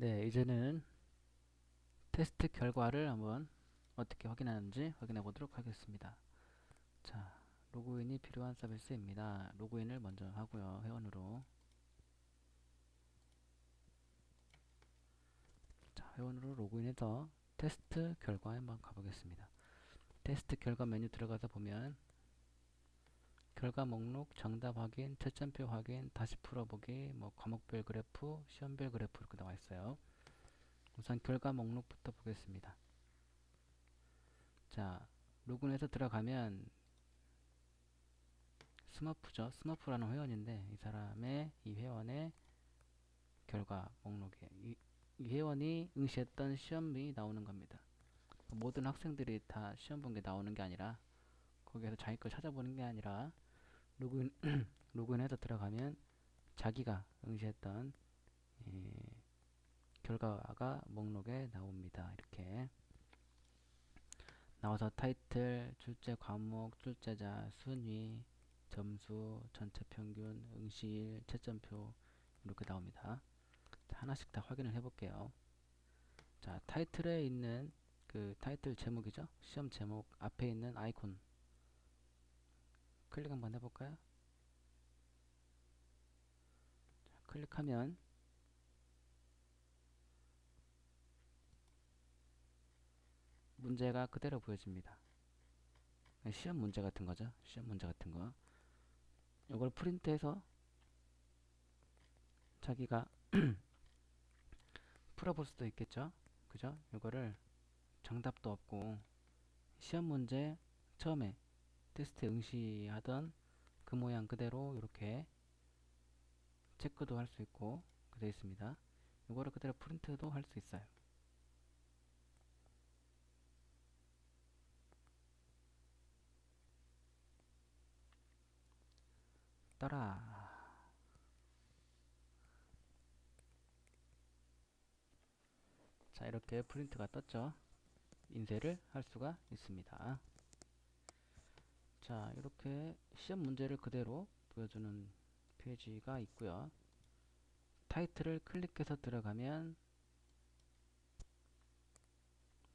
네, 이제는 테스트 결과를 한번 어떻게 확인하는지 확인해 보도록 하겠습니다. 자, 로그인이 필요한 서비스입니다. 로그인을 먼저 하고요. 회원으로. 자, 회원으로 로그인해서 테스트 결과에 한번 가보겠습니다. 테스트 결과 메뉴 들어가서 보면 결과 목록, 정답 확인, 채점표 확인, 다시 풀어보기, 뭐 과목별 그래프, 시험별 그래프 이렇게 나와 있어요. 우선 결과 목록부터 보겠습니다. 자, 로그인해서 들어가면 스머프죠. 스머프라는 회원인데 이 회원의 결과 목록에 이 회원이 응시했던 시험이 나오는 겁니다. 모든 학생들이 다 시험 본 게 나오는 게 아니라 거기에서 자기 걸 찾아보는 게 아니라 로그인 로그인해서 들어가면 자기가 응시했던 예, 결과가 목록에 나옵니다. 이렇게 나와서 타이틀, 출제 과목, 출제자, 순위, 점수, 전체 평균, 응시일, 채점표 이렇게 나옵니다. 자, 하나씩 다 확인을 해볼게요. 자, 타이틀에 있는 그 타이틀 제목이죠. 시험 제목 앞에 있는 아이콘 클릭 한번 해볼까요? 자, 클릭하면 문제가 그대로 보여집니다. 시험 문제 같은 거죠. 시험 문제 같은 거. 이걸 프린트해서 자기가 풀어볼 수도 있겠죠. 그죠? 이거를 정답도 없고 시험 문제 처음에 테스트 응시하던 그 모양 그대로 이렇게 체크도 할 수 있고 되어 있습니다. 이거를 그대로 프린트도 할 수 있어요. 따라. 자, 이렇게 프린트가 떴죠. 인쇄를 할 수가 있습니다. 자, 이렇게 시험 문제를 그대로 보여주는 페이지가 있고요. 타이틀을 클릭해서 들어가면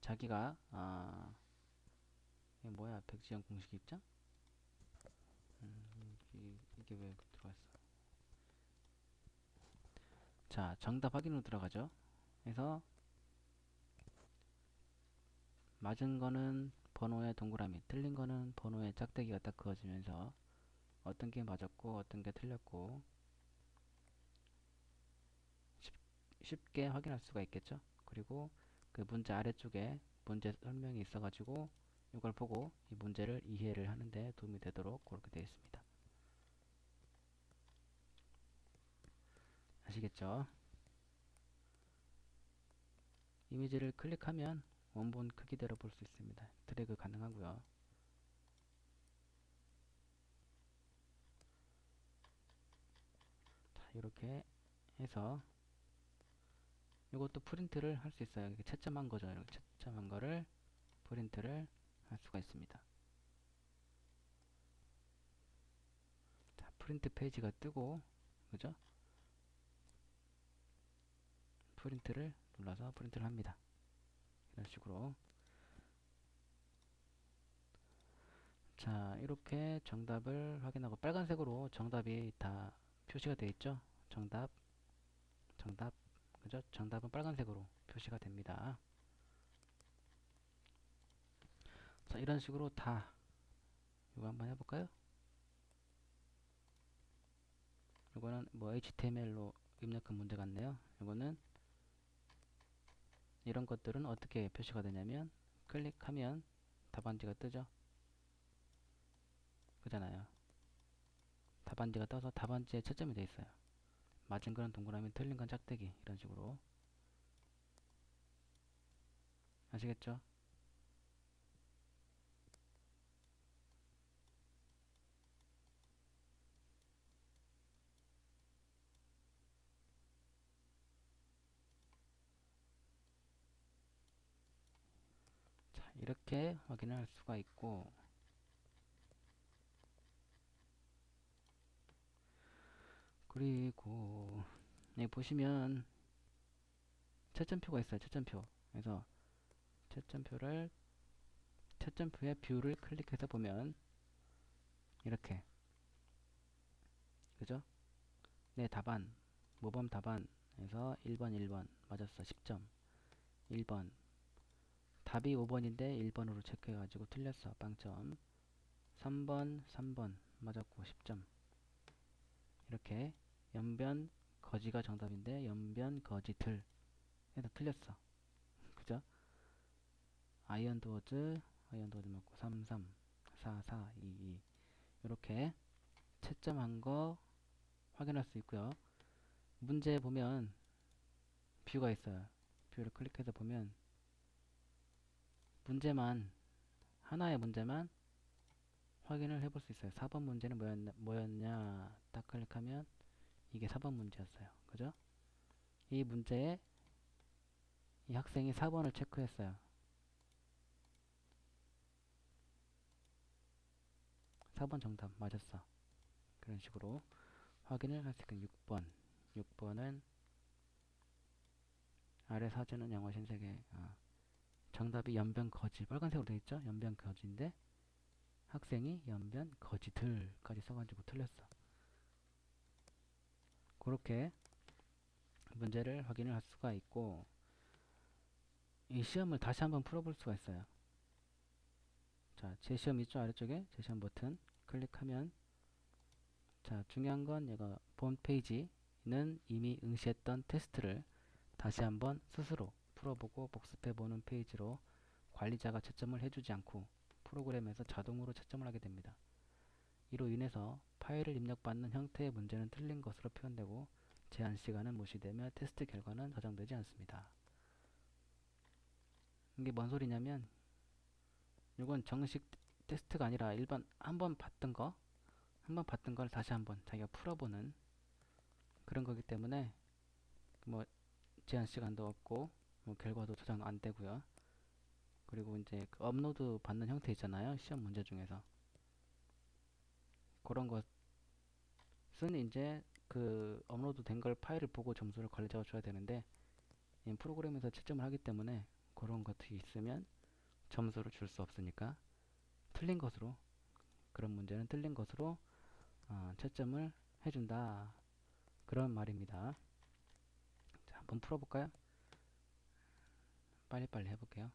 자기가 이게 뭐야, 백지영 공식 입장? 이게 왜 들어왔어? 자, 정답 확인으로 들어가죠. 그래서 맞은 거는 번호의 동그라미, 틀린 거는 번호의 짝대기가 딱 그어지면서 어떤 게 맞았고 어떤 게 틀렸고 쉽게 확인할 수가 있겠죠. 그리고 그 문제 아래쪽에 문제 설명이 있어가지고 이걸 보고 이 문제를 이해를 하는데 도움이 되도록 그렇게 되어 있습니다. 아시겠죠? 이미지를 클릭하면 원본 크기대로 볼 수 있습니다. 드래그 가능하고요. 자, 이렇게 해서 이것도 프린트를 할 수 있어요. 이렇게 채점한 거죠. 이렇게 채점한 거를 프린트를 할 수가 있습니다. 자, 프린트 페이지가 뜨고, 그죠? 프린트를 눌러서 프린트를 합니다. 이런 식으로. 자, 이렇게 정답을 확인하고 빨간색으로 정답이 다 표시가 되어 있죠? 정답, 정답, 그죠? 정답은 빨간색으로 표시가 됩니다. 자, 이런 식으로 다 이거 한번 해볼까요? 이거는 뭐 HTML로 입력한 문제 같네요. 이거는 이런 것들은 어떻게 표시가 되냐면 클릭하면 답안지가 뜨죠? 그잖아요. 답안지가 떠서 답안지에 채점이 되어 있어요. 맞은 거는 동그라미, 틀린 건 짝대기 이런 식으로 아시겠죠? 자, 이렇게 확인할 수가 있고 그리고 여기 보시면 채점표가 있어요. 채점표. 그래서 채점표의 뷰를 클릭해서 보면 이렇게, 그죠? 내 답안, 모범 답안에서 1번 맞았어. 10점. 1번 답이 5번인데 1번으로 체크해가지고 틀렸어. 빵점. 3번 맞았고 10점. 이렇게 연변 거지가 정답인데 연변 거지들 해서 틀렸어. 그죠? 아이언도어즈 맞고 4 이렇게 채점한 거 확인할 수 있고요. 문제 보면 뷰가 있어요. 뷰를 클릭해서 보면 문제만, 하나의 문제만 확인을 해볼 수 있어요. 4번 문제는 뭐였냐 딱 클릭하면 이게 4번 문제였어요. 그죠? 이 문제에 이 학생이 4번을 체크했어요. 4번 정답 맞았어. 그런 식으로 확인을 할 수 있고 6번은 아래 사진은 영어 신세계. 정답이 연변 거지 빨간색으로 되어 있죠? 연변 거지인데 학생이 연변 거지들까지 써가지고 틀렸어. 그렇게 문제를 확인을 할 수가 있고 이 시험을 다시 한번 풀어볼 수가 있어요. 자, 제 시험 있죠? 아래쪽에 제 시험 버튼 클릭하면 자, 중요한 건 얘가 본 페이지는 이미 응시했던 테스트를 다시 한번 스스로 풀어보고 복습해보는 페이지로 관리자가 채점을 해주지 않고 프로그램에서 자동으로 채점을 하게 됩니다. 이로 인해서 파일을 입력받는 형태의 문제는 틀린 것으로 표현되고 제한 시간은 무시되며 테스트 결과는 저장되지 않습니다. 이게 뭔 소리냐면 이건 정식 테스트가 아니라 일반 한번 봤던 걸 다시 한번 자기가 풀어보는 그런 거기 때문에 뭐 제한 시간도 없고 뭐 결과도 저장 안 되고요. 그리고 이제 그 업로드 받는 형태 있잖아요. 시험 문제 중에서 그런 것은 이제 그 업로드 된 걸 파일을 보고 점수를 관리자가 줘야 되는데 이 프로그램에서 채점을 하기 때문에 그런 것들이 있으면 점수를 줄 수 없으니까 틀린 것으로 그런 문제는 틀린 것으로 채점을 해준다. 그런 말입니다. 자, 한번 풀어볼까요? 빨리빨리 해볼게요.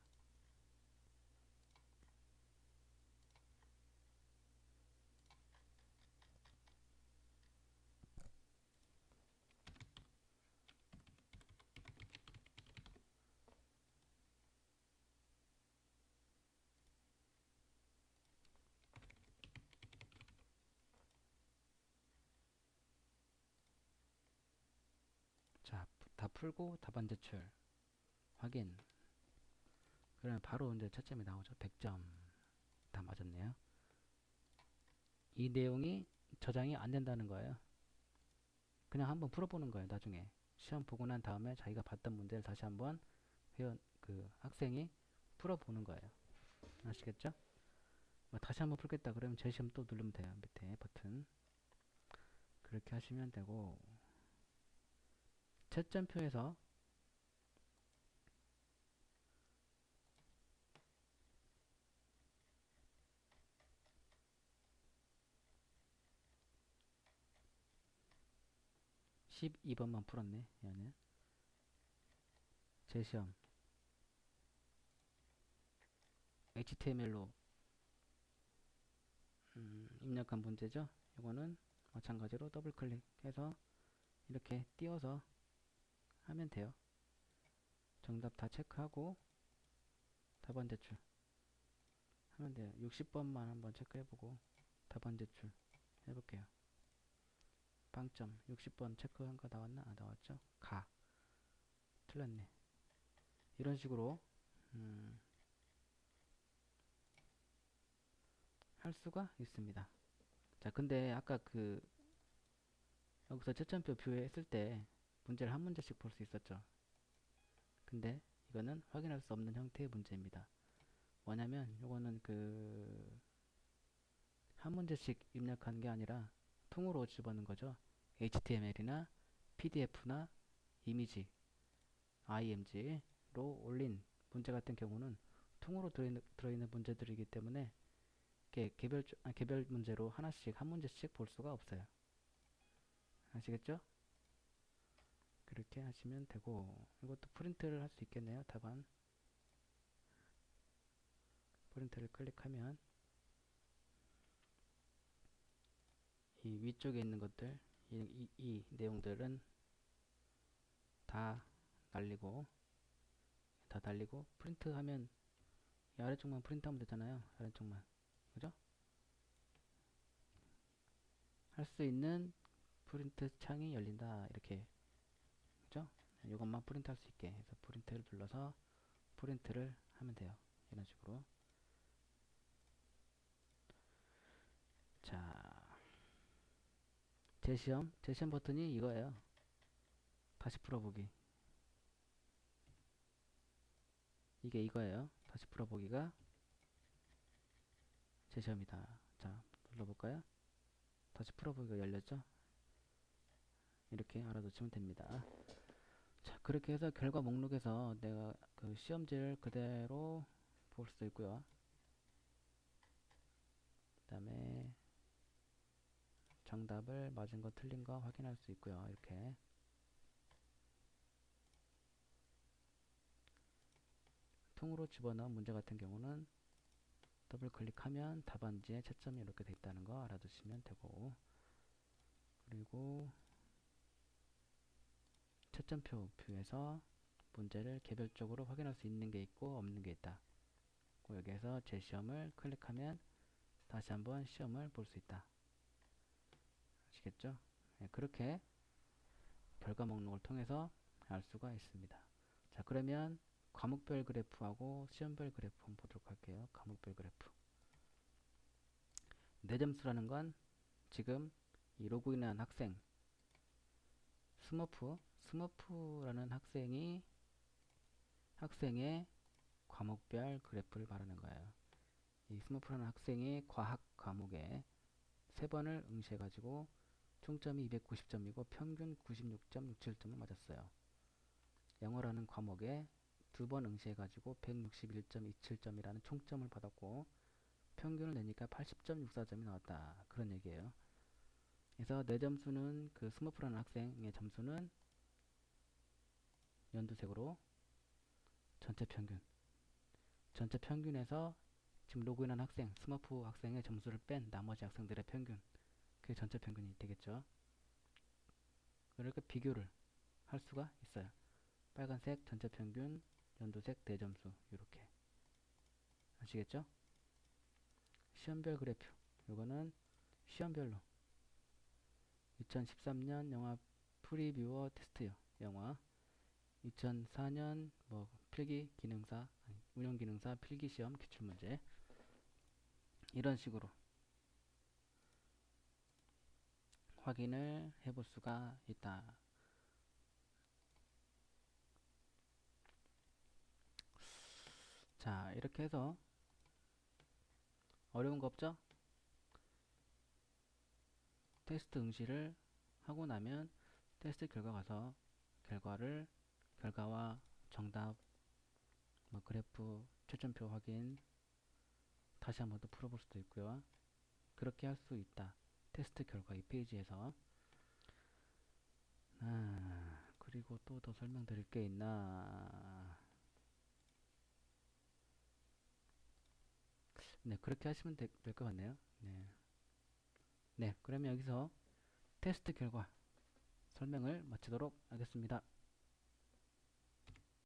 자, 다 풀고 답안 제출 확인. 그러면 바로 이제 채점이 나오죠. 100점 다 맞았네요. 이 내용이 저장이 안 된다는 거예요. 그냥 한번 풀어보는 거예요. 나중에 시험 보고 난 다음에 자기가 봤던 문제를 다시 한번 그 학생이 풀어보는 거예요. 아시겠죠? 뭐 다시 한번 풀겠다 그러면 재시험 또 누르면 돼요. 밑에 버튼 그렇게 하시면 되고 채점표에서 12번만 풀었네. 얘는 재시험 HTML로 입력한 문제죠. 이거는 마찬가지로 더블 클릭해서 이렇게 띄워서 하면 돼요. 정답 다 체크하고 답안 제출 하면 돼요. 60번만 한번 체크해보고 답안 제출 해볼게요. 빵점 60번 체크한 거 나왔나? 나왔죠? 틀렸네. 이런 식으로 할 수가 있습니다. 자, 근데 아까 여기서 채점표 뷰에 했을 때 문제를 한 문제씩 볼 수 있었죠. 근데 이거는 확인할 수 없는 형태의 문제입니다. 뭐냐면 이거는 한 문제씩 입력한 게 아니라 통으로 집어넣은 거죠. HTML이나 PDF나 이미지 img로 올린 문제 같은 경우는 통으로 들어있는 문제들이기 때문에 이렇게 개별 문제로 하나씩 한 문제씩 볼 수가 없어요. 아시겠죠? 그렇게 하시면 되고, 이것도 프린트를 할 수 있겠네요. 답안 프린트를 클릭하면 이 위쪽에 있는 것들, 이 내용들은 다 날리고 프린트하면 이 아래쪽만 프린트하면 되잖아요. 아래쪽만, 그죠? 할 수 있는 프린트 창이 열린다, 이렇게, 그죠? 이것만 프린트할 수 있게 해서 프린트를 눌러서 프린트를 하면 돼요. 이런 식으로. 자, 재시험 버튼이 이거예요. 다시 풀어보기. 이게 이거예요. 다시 풀어보기가 재시험이다. 자, 눌러볼까요? 다시 풀어보기가 열렸죠? 이렇게 알아두시면 됩니다. 자, 그렇게 해서 결과 목록에서 내가 그 시험지를 그대로 볼 수도 있고요. 그 다음에 정답을 맞은 거 틀린 거 확인할 수 있고요. 이렇게 통으로 집어넣은 문제 같은 경우는 더블 클릭하면 답안지에 채점이 이렇게 돼 있다는 거 알아두시면 되고, 그리고 채점표 뷰에서 문제를 개별적으로 확인할 수 있는 게 있고 없는 게 있다. 여기에서 제 시험을 클릭하면 다시 한번 시험을 볼 수 있다. 아시겠죠? 네, 그렇게 결과 목록을 통해서 알 수가 있습니다. 자, 그러면 과목별 그래프하고 시험별 그래프 한번 보도록 할게요. 과목별 그래프. 내 점수라는 건 지금 이 로그인한 학생 스머프라는 학생의 과목별 그래프를 말하는 거예요. 이 스머프라는 학생이 과학 과목에 3번을 응시해가지고 총점이 290점이고 평균 96.67점을 맞았어요. 영어라는 과목에 2번 응시해가지고 161.27점이라는 총점을 받았고 평균을 내니까 80.64점이 나왔다. 그런 얘기예요. 그래서 내 점수는 그 스머프라는 학생의 점수는 연두색으로 전체 평균에서 지금 로그인한 학생 스머프 학생의 점수를 뺀 나머지 학생들의 평균, 그게 전체 평균이 되겠죠. 이렇게 비교를 할 수가 있어요. 빨간색 전체 평균, 연두색 내 점수, 이렇게. 아시겠죠? 시험별 그래프, 이거는 시험별로 2013년 영화 프리뷰어 테스트요. 영화 2004년 뭐 필기 기능사, 운영 기능사 필기 시험 기출 문제, 이런 식으로 확인을 해볼 수가 있다. 자, 이렇게 해서 어려운 거 없죠? 테스트 응시를 하고 나면 테스트 결과 가서 결과와 정답, 뭐 그래프, 채점표 확인 다시 한번 더 풀어볼 수도 있고요. 그렇게 할 수 있다. 테스트 결과 이 페이지에서. 그리고 또 더 설명드릴 게 있나? 네, 그렇게 하시면 될 것 같네요. 네. 네, 그러면 여기서 테스트 결과 설명을 마치도록 하겠습니다.